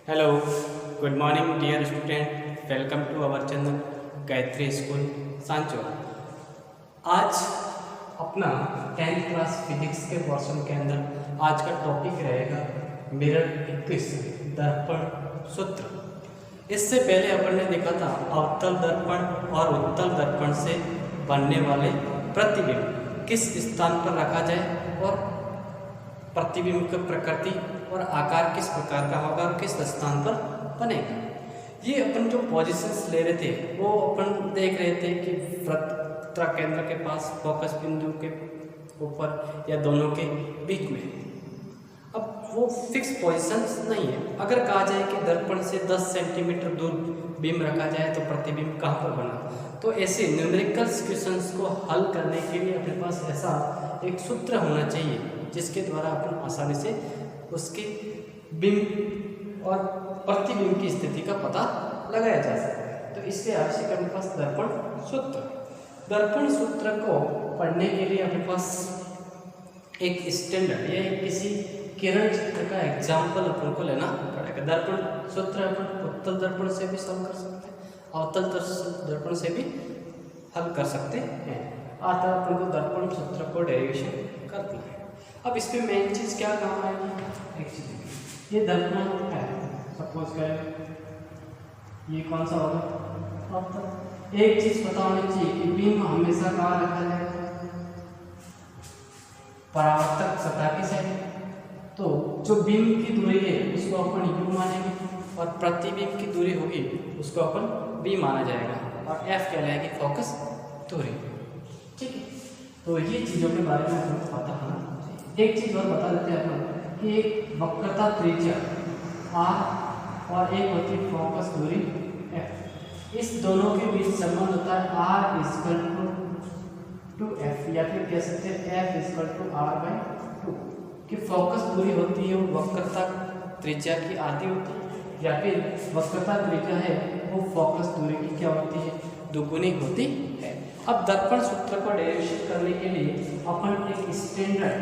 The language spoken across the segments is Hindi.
Hello, good morning dear student. Welcome to our channel Gayatri school Sancho. आज अपना 10th क्लास फिजिक्स के पोर्शन के अंदर आज का टॉपिक रहेगा मिरर इक्वेशन, दर्पण सूत्र। इससे पहले अपन ने देखा था अवतल दर्पण और उत्तल दर्पण से बनने वाले प्रतिबिंब किस स्थान पर रखा जाए और प्रतिबिंब की प्रकृति और आकार किस प्रकार का होगा और किस स्थान पर बनेगा। ये अपन जो पोजीशंस ले रहे थे वो अपन देख रहे थे कि वृत्त केंद्र के पास फोकस बिंदु के ऊपर या दोनों के बीच में। अब वो फिक्स पोजीशंस नहीं है। अगर कहा जाए कि दर्पण से 10 सेंटीमीटर दूर बीम रखा जाए तो प्रतिबिंब कहाँ पर बना, तो ऐसे न्यूमेरिकल क्वेश्चंस को हल करने के लिए अपने पास ऐसा एक सूत्र होना चाहिए जिसके द्वारा अपन आसानी से उसके बिंब और प्रतिबिंब की स्थिति का पता लगाया जा सकता है। तो इसलिए आवश्यक अपने पास दर्पण सूत्र। दर्पण सूत्र को पढ़ने के लिए अपने पास एक स्टैंडर्ड या किसी किरण चित्र का एग्जाम्पल अपन को लेना पड़ेगा। दर्पण सूत्र अपन उत्तल दर्पण से भी सॉल्व कर सकते हैं, अवतल दर्पण से भी हल कर सकते हैं। आता अपन को दर्पण सूत्र को डेरिवेशन करती है। अब इसमें मेन चीज क्या काम आएगी, एक चीज ये दर्पण है, सपोज करें ये कौन सा होगा अवतल। एक चीज पता होनी चाहिए कि बीम हमेशा कहाँ रखा जाएगा, परावर्तक सतह की साइड। तो जो बीम की दूरी है उसको अपन u मानेंगे और प्रतिबिंब की दूरी होगी उसको अपन b माना जाएगा और f कहलाएगी फोकस दूरी। ठीक है, तो ये चीजों के बारे में आपको पता होना चाहिए। एक चीज और बता देते हैं अपन कि एक वक्रता त्रिज्या r और एक होती है फोकस दूरी f। इस दोनों के बीच संबंध होता है r = to f, या फिर कह सकते हैं f = r/2 कि फोकस दूरी होती है वो वक्रता त्रिज्या की आधी होती है, या फिर वक्रता त्रिज्या है वो फोकस दूरी की क्या होती है, दुगुनी होती है। अब दर्पण सूत्र को डेरिवेशन करने के लिए अपन एक स्टैंडर्ड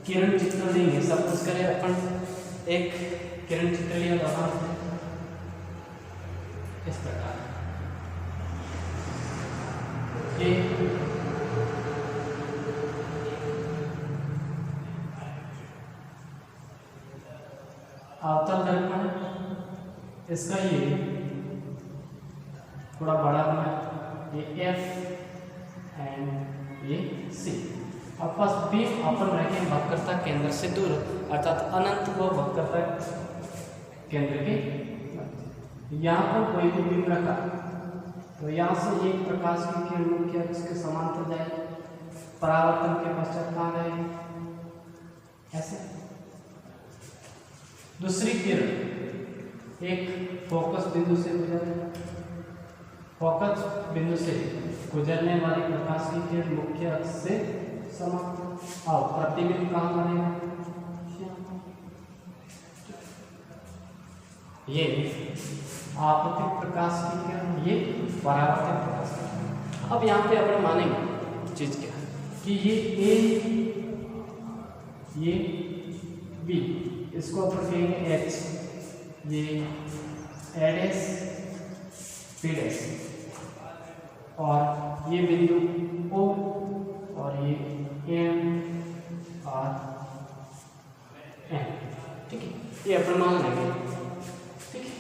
किरण चित्र लेंगे। सपोज करें अपन एक किरण चित्र लिया इस प्रकार, अवतल दर्पण, इसका ये थोड़ा बड़ा बना, ये F एंड ये C। अब पास बीम अपन रखें वक्रता केंद्र से दूर, अर्थात अनंत व वक्रता केंद्र के। यहाँ पर कोई भी बीम रखा तो यहाँ से एक प्रकाश की किरण मुख्य अक्ष के समांतर जाएगी, परावर्तन के पश्चात कहाँ जाएगी, ऐसे। दूसरी किरण एक फोकस बिंदु से गुजरेगी, फोकस बिंदु से गुजरने वाली प्रकाश की किरण मुख्य अक्ष से समांतर। और प्रतिबिंब कहाँ बनेगा, ये आपतित प्रकाश की किरण, ये परावर्तित प्रकाश की किरण। अब यहाँ पे अपन मानेंगे चीज क्या है कि ये A ये B, इसको अपन कहेंगे H, ये A' B' और ये बिंदु O और ये M और N। ठीक है, ये अपन मान लेंगे। ठीक है,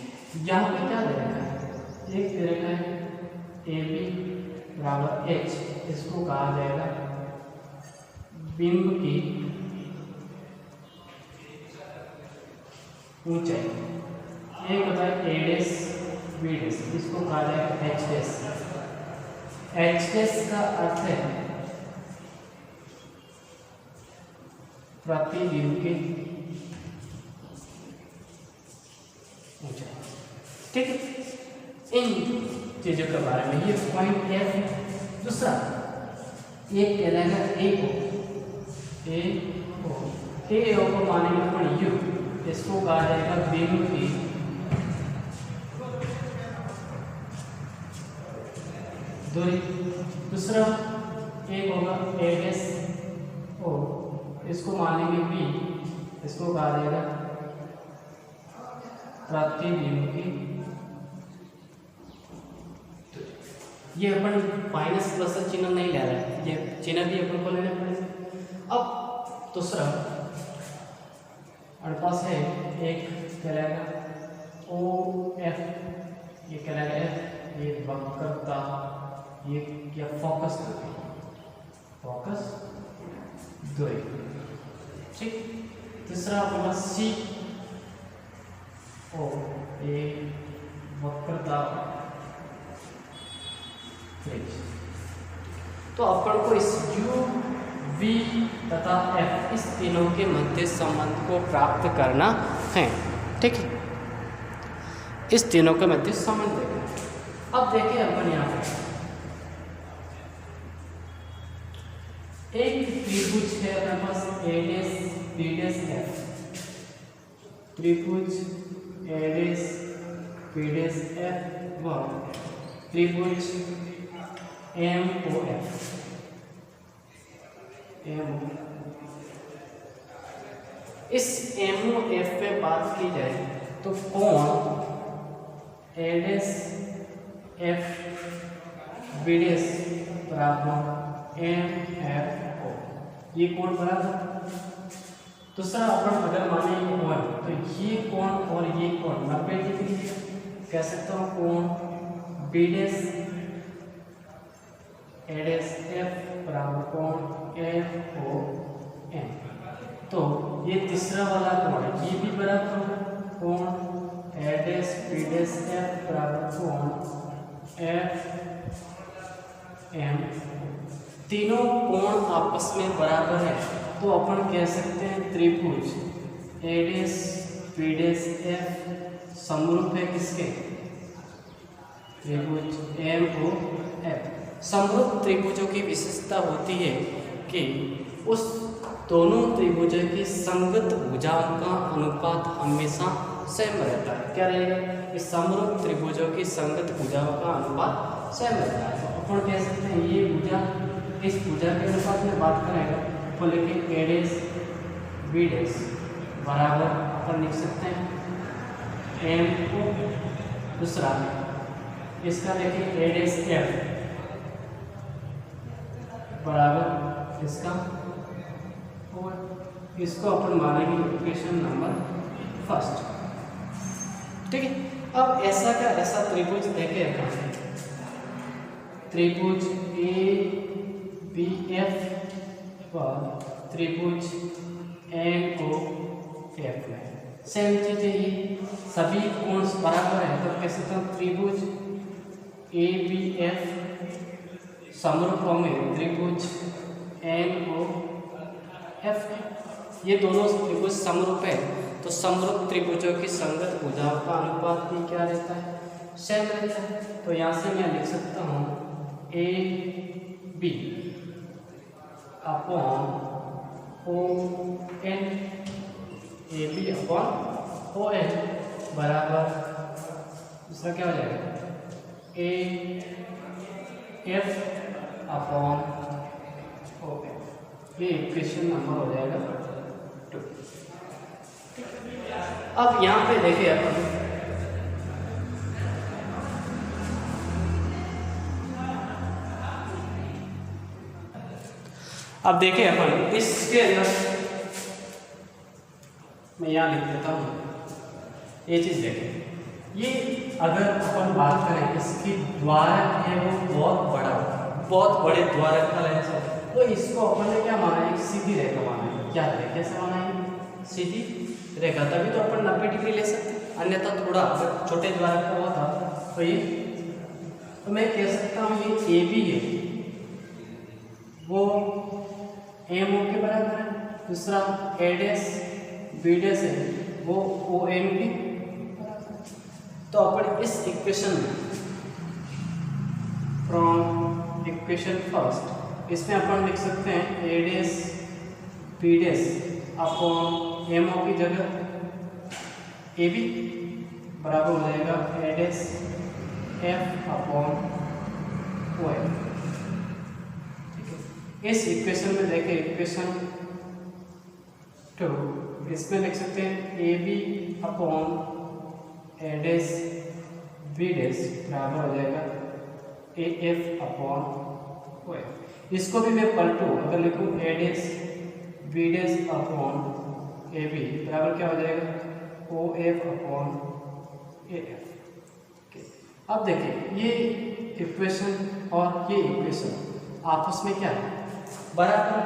यहाँ पे क्या दे रखा है, एक दे रखा है AB = H, इसको कहा जाएगा बिंब की ऊंचाई। एक होता है A' B', इसको कहा जाएगा H'। H' का अर्थ है प्रतिबिंब की ऊंचाई। ठीक है, इन चीजों के बारे में ये पॉइंट क्या है। दूसरा एक कहलाएगा AO को मानेंगे अपन U, इसको कहा जाएगा बिंब की दूरी। दूसरा एक होगा A', इसको मानेंगे B, इसको कहा जाएगा प्रतिबिंब की, ये अपन माइनस प्लस का चिन्ह नहीं ले रहा है, ये चिन्ह भी अपन को लेने पड़ेगा। अब दूसरा हमारे पास है एक कहलाएगा ओ एफ, ये कहलाएगा एफ, ये वक्रता, ये क्या फोकस द्वय, ठीक। तीसरा अपने पास सी ओ, ये वक्रता त्रिज्य। तो अपन को इस यू वी तथा एफ इस तीनों के मध्य संबंध को प्राप्त करना है, ठीक है। इस तीनों के मध्य संबंध देखना। अब देखिए अपन यहाँ पर एक त्रिभुज है अपने पास ए डैश बी डैश एफ, त्रिभुज ए डैश बी डैश एफ व त्रिभुज एम ओ एफ, इस एम ओ एफ पे बात की जाए तो कोण ए डैश एफ बी डैश बराबर एम एफ ओ, ये कोण बराबर। दूसरा अपन अगर माने ये कोण, तो ये कोण और ये कोण 90 डिग्री है, कह सकता हूँ कोण बी डैश ए डैश एफ बराबर कोण एफ ओ एम। तो ये तीसरा वाला कोण है, ये भी बराबर होगा कोण ए डैश बी डैश एफ बराबर कोण एफ एम। तीनों कोण आपस में बराबर है, तो अपन कह सकते हैं त्रिभुज ए डैश बी डैश एफ समरूप है किसके, त्रिभुज एम ओ एफ। समरूप त्रिभुजों की विशेषता होती है कि उस दोनों त्रिभुजों की संगत भुजाओं का अनुपात हमेशा सेम रहता है। क्या रहेगा, इस समरूप त्रिभुजों की संगत भुजाओं का अनुपात सेम रहता है। तो अपन कह सकते हैं ये भुजा इस भुजा के अनुपात में बात करेगा तो लेकिन ए डैश बी डैश बराबर अपन लिख सकते हैं एम को। दूसरा इसका देखिए ए डैश एफ बराबर इसका, और इसको अपन मानेंगे इक्वेशन नंबर फर्स्ट, ठीक है। अब ऐसा का ऐसा त्रिभुज देखे त्रिभुज ए बी एफ व त्रिभुज एम ओ एफ में सेम चीज है, ये सभी कोण बराबर है, तो कैसे तो त्रिभुज ए बी एफ समरूप में त्रिभुज एम ओ एफ है। ये दोनों त्रिभुज समरूप है, तो समरूप त्रिभुजों की संगत भुजाओं का अनुपात भी क्या रहता है, सेम रहता है। तो यहाँ से मैं लिख सकता हूँ A B upon O N, A B upon O N बराबर दूसरा क्या हो जाएगा A F upon O N, ये इक्वेशन नंबर हो जाएगा 2। अब यहाँ पे देखिए अपन अब देखिए अपन इसके अंदर मैं यहाँ लिख देता हूँ ये चीज़ देखें। ये अगर अपन बात करें इसकी द्वारक है वो बहुत बड़ा, बहुत बड़े द्वारक का लेंस है, तो इसको अपन ने क्या माना है, सीधी रेखा माना है। क्या है, कैसे माना है, सीधी रेखा, तभी तो अपन 90 डिग्री ले सकते हैं, अन्यथा थोड़ा अगर छोटे द्वारक का हुआ था तो ये, तो मैं कह सकता हूँ ये ए बी है वो एम ओ के बराबर है, दूसरा ए डैश बी डैश है वो ओ एम के। तो अपन इस इक्वेशन में फ्रॉम इक्वेशन फर्स्ट इसमें अपन लिख सकते हैं A dash B dash upon M O की जगह ए बी बराबर हो जाएगा A dash F upon O M. इस इक्वेशन में देखें इक्वेशन 2, इसमें लिख सकते हैं A B upon A dash B dash बराबर हो जाएगा A F upon O F. इसको भी मैं पलटूँ, अगर लिखूँ A dash B dash upon A B बराबर क्या हो जाएगा O F upon A F. अब देखिए ये इक्वेशन और ये इक्वेशन आपस में क्या है बराबर।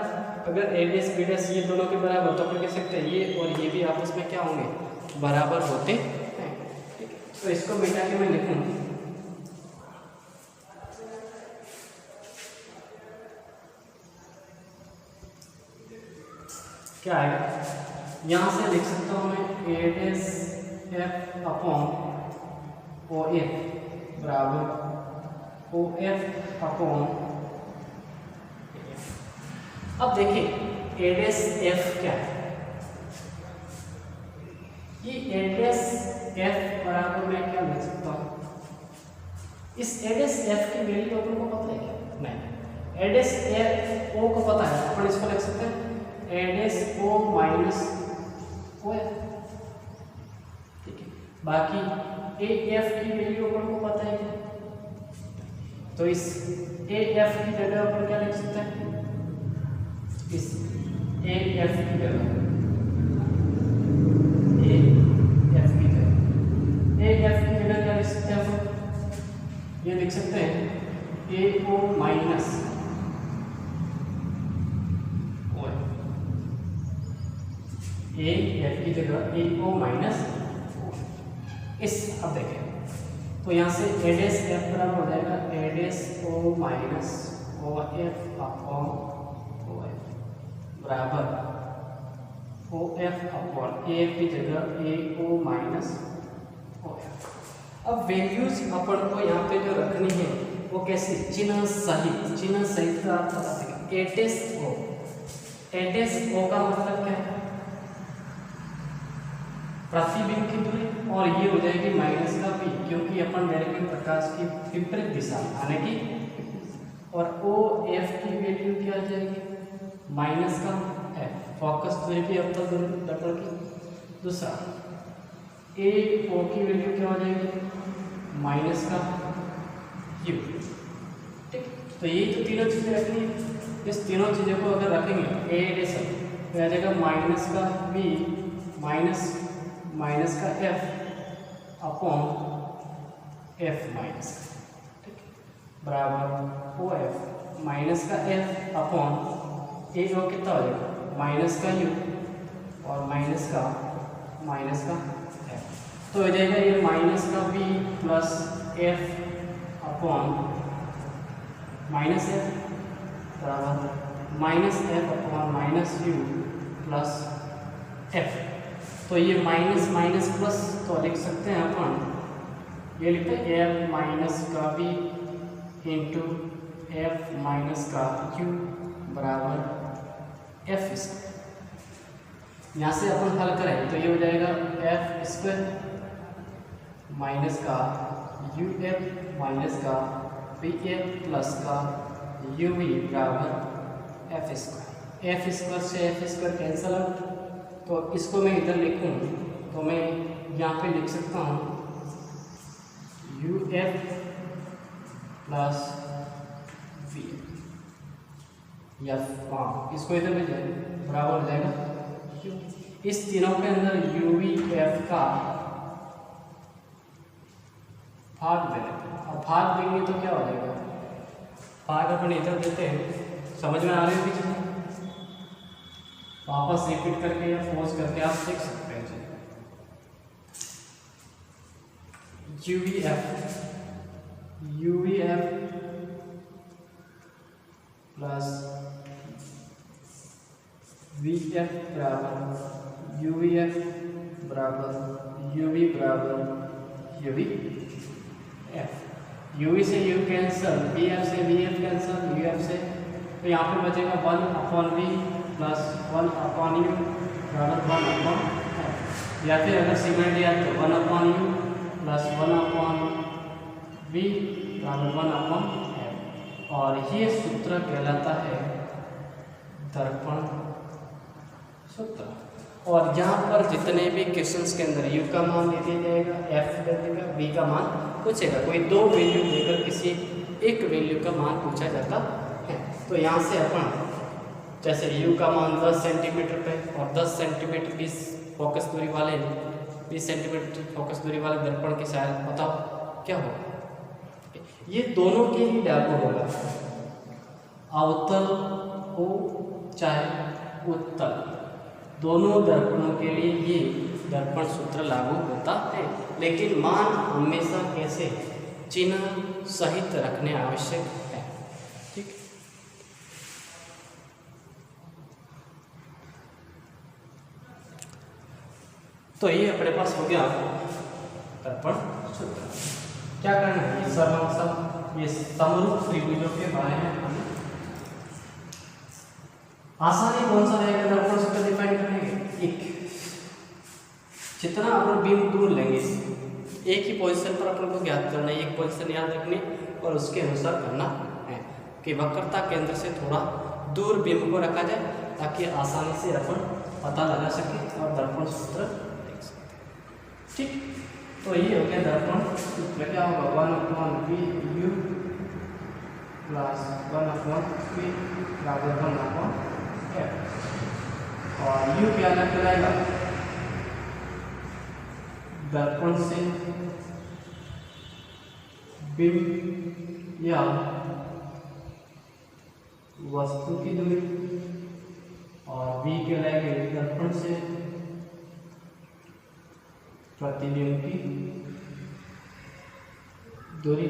अगर ए डैश बी डैश ये दोनों के बराबर तो अपन कह सकते हैं ये और ये भी आपस में क्या होंगे बराबर होते हैं। ठीक है, तो इसको मिटा के मैं लिखूँ क्या आएगा, यहाँ से लिख सकता हूँ मैं A dash F upon O F बराबर ओ एफ अपॉन। अब देखिए ए डैश एफ क्या है, ये ए डैश एफ बराबर मैं क्या लिख सकता हूँ, इस ए डैश एफ की वैल्यू अपन को पता है क्या, नहीं। ए डैश एफ ओ को पता है, अपन इसको लिख सकते हैं A dash O minus O F. ठीक है, बाकी ए एफ की वैल्यू अपन को पता है क्या, तो इस ए एफ की जगह अपन क्या लिख सकते हैं, इस ए एफ की जगह ए एफ की जगह क्या लिख सकते हैं हम, ये लिख सकते हैं ए O minus O A F की जगह ए ओ माइनस ओ। इस अब देखें तो यहाँ से ए डैश एफ बराबर हो जाएगा A dash O minus O F upon बराबर ओ एफ अपॉन ए की जगह A O minus O F. अब वैल्यूज अपन को यहाँ पे जो रखनी है वो कैसे, चिन्ह सहित का आप बता सकें। ए डैश ओ का मतलब क्या है, प्रतिबिंब की दूरी, और ये हो जाएगी माइनस का बी, क्योंकि अपन डायरेक्टली प्रकाश की विपरीत दिशा आने की, और ओ एफ की वैल्यू क्या आ जाएगी माइनस का एफ, फोकस दूरी की अवतल दूरी डबल की। दूसरा ए ओ की वैल्यू क्या हो जाएगी माइनस का यू। ठीक, तो ये जो तीनों चीज़ें रखनी है, इस तीनों चीज़ों को अगर रखेंगे ए डैश तो आ जाएगा माइनस का बी माइनस का एफ अपॉन एफ माइनस। ठीक, बराबर ओ एफ माइनस का एफ अपॉन ए ओ कितना हो जाएगा माइनस का यू और माइनस का एफ, तो हो जाएगा ये माइनस का B plus F upon minus F बराबर minus F upon minus U plus F. तो ये माइनस माइनस प्लस तो लिख सकते हैं अपन, ये लिखते हैं एफ माइनस का बी इंटू एफ माइनस का यू बराबर एफ स्क्वायर। यहाँ से अपन हल करें तो ये हो जाएगा एफ स्क्वायर माइनस का यू एफ माइनस का बी एफ प्लस का यू वी बराबर एफ स्क्वायर। एफ स्क्वायर से एफ स्क्वायर कैंसल आउट, तो इसको मैं इधर लिखूँ तो मैं यहाँ पे लिख सकता हूँ यू एफ प्लस वी या इसको इधर ले जाए बराबर हो जाएगा इस तीनों के अंदर यू वी एफ का भाग दे देते हैं, और भाग देंगे तो क्या हो जाएगा, भाग अपन इधर देते हैं। समझ में आ रही होगी चीज़ें, वापस रिपीट करके या फोर्स करके आप देख सकते हैं। U V F plus V F बराबर यू वी एफ बराबर यू वी बराबर U V F. U V से यू कैंसल, वी एफ से V F cancel, U F से, तो यहाँ पे बचेगा 1 upon V plus 1 upon U बराबर 1 अपॉन एफ, या फिर अगर सिग्नल दिया तो 1 upon U plus 1 upon V बराबर 1 अपॉन एफ। और ये सूत्र कहलाता है दर्पण सूत्र। और यहाँ पर जितने भी क्वेश्चंस के अंदर u का मान दे दिया जाएगा, f दे देगा, v का मान पूछेगा। कोई दो वैल्यू देकर किसी एक वैल्यू का मान पूछा जाता है। तो यहाँ से अपन जैसे u का मान 10 सेंटीमीटर पे और 10 सेंटीमीटर 20 फोकस दूरी वाले 20 सेंटीमीटर फोकस दूरी वाले दर्पण की शायद बताओ क्या होगा। ये दोनों के लिए लागू होगा, अवतल हो चाहे उत्तल, दोनों दर्पणों के लिए ये दर्पण सूत्र लागू होता है। लेकिन मान हमेशा कैसे चिन्ह सहित रखने आवश्यक है। ठीक, तो ये अपने पास हो गया दर्पण सूत्र। क्या करना है, ये समरूप त्रिभुजों के बारे में हम आसानी कौन सा रहेगा दर्पण सूत्र डिफाइन करेंगे। एक जितना अपन बीम दूर लेंगे, एक ही पोजीशन पर अपन को ज्ञात करना है, एक पोजीशन याद रखनी और उसके अनुसार करना है कि वक्रता केंद्र से थोड़ा दूर बीम को रखा जाए ताकि आसानी से अपन पता लगा सके और दर्पण सूत्र देख सके। ठीक, तो ये हो गया दर्पण सूत्र। क्या होगा 1/v(u) प्लस 1/v बराबर 1/f और u क्या कहलाएगा, दर्पण से बिंब या वस्तु की दूरी और v कहलाएगी दर्पण से प्रतिबिंब की दूरी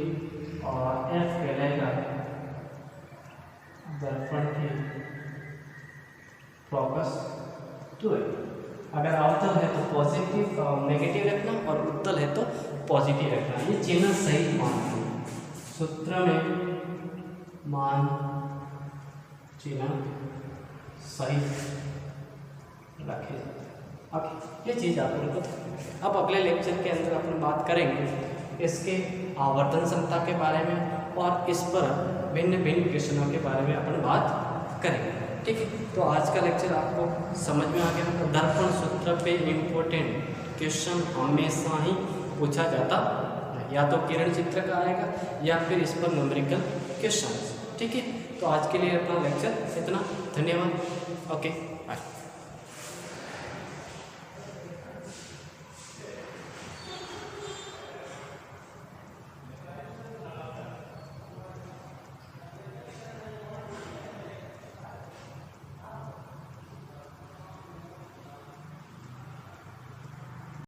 और f कहलाएगा दर्पण की फोकस दूरी। अगर अवतल है तो पॉजिटिव नेगेटिव रखना और उत्तल है तो पॉजिटिव रखना। ये चिन्ह सहित मान है, सूत्र में मान चिन्ह सहित रखे जाते हैं। अब ये चीज़ आप लोगों को अब अगले लेक्चर के अंदर अपन बात करेंगे इसके आवर्तन क्षमता के बारे में और इस पर भिन्न भिन्न क्वेश्चनों के बारे में अपन बात करेंगे। ठीक है, तो आज का लेक्चर आपको समझ में आ गया। तो दर्पण सूत्र पे इम्पोर्टेंट क्वेश्चन हमेशा ही पूछा जाता है, या तो किरण चित्र का आएगा या फिर इस पर न्यूमेरिकल क्वेश्चन। ठीक है, तो आज के लिए अपना लेक्चर इतना। धन्यवाद। Okay, bye.